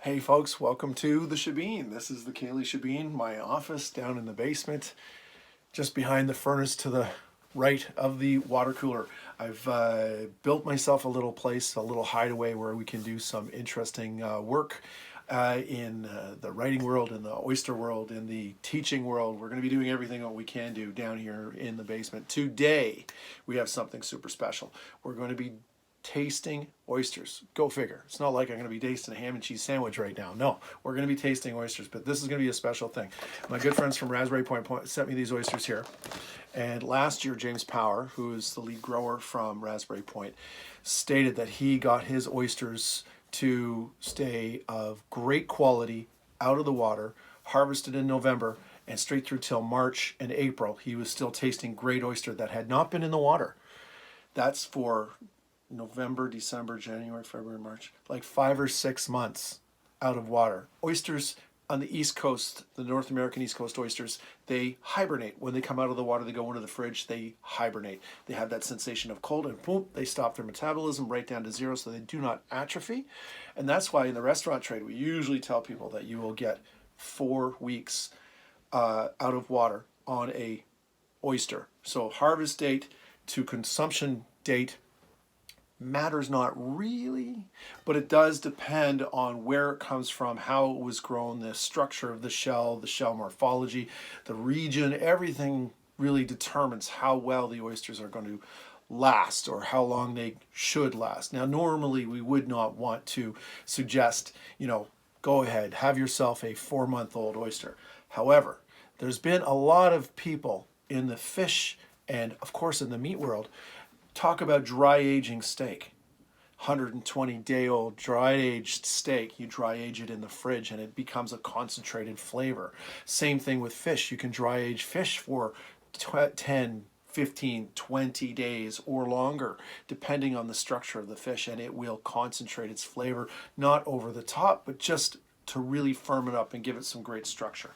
Hey folks, welcome to the Shabine. This is the Kaylee Shabine, my office down in the basement, just behind the furnace to the right of the water cooler. I've built myself a little place, a little hideaway where we can do some interesting work in the writing world, in the oyster world, in the teaching world. We're going to be doing everything that we can do down here in the basement. Today, we have something super special. We're going to be tasting oysters. Go figure. It's not like I'm going to be tasting a ham and cheese sandwich right now. No, we're going to be tasting oysters, but this is going to be a special thing. My good friends from Raspberry Point sent me these oysters here. And last year, James Power, who is the lead grower from Raspberry Point, stated that he got his oysters to stay of great quality out of the water, harvested in November, and straight through till March and April. He was still tasting great oyster that had not been in the water. That's for November, December, January, February, March, like 5 or 6 months out of water. Oysters on the East Coast, the North American East Coast oysters, they hibernate. When they come out of the water, they go into the fridge, they hibernate. They have that sensation of cold and boom, they stop their metabolism right down to zero so they do not atrophy. And that's why in the restaurant trade, we usually tell people that you will get 4 weeks out of water on a oyster. So harvest date to consumption date matters not really, but it does depend on where it comes from, how it was grown, the structure of the shell morphology, the region. Everything really determines how well the oysters are going to last or how long they should last. Now, normally we would not want to suggest, go ahead, have yourself a 4-month-old oyster. However, there's been a lot of people in the fish and, of course, in the meat world talk about dry aging steak. 120-day-old dry aged steak, you dry age it in the fridge and it becomes a concentrated flavor. Same thing with fish. You can dry age fish for 10, 15, 20 days or longer, depending on the structure of the fish, and it will concentrate its flavor, not over the top, but just to really firm it up and give it some great structure.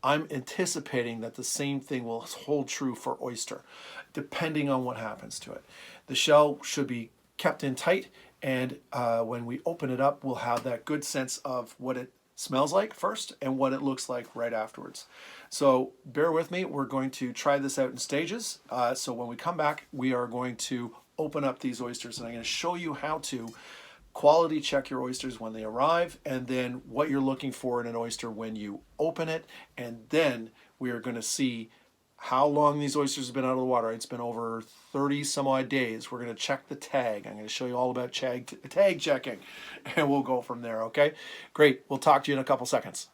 I'm anticipating that the same thing will hold true for oyster, depending on what happens to it. The shell should be kept in tight, and when we open it up, we'll have that good sense of what it smells like first and what it looks like right afterwards. So bear with me. We're going to try this out in stages. So when we come back, we are going to open up these oysters, and I'm going to show you how to quality check your oysters when they arrive, and then what you're looking for in an oyster when you open it. And then we are going to see how long these oysters have been out of the water. It's been over 30 some odd days. We're going to check the tag. I'm going to show you all about tag checking, and we'll go from there. Okay, great. We'll talk to you in a couple seconds.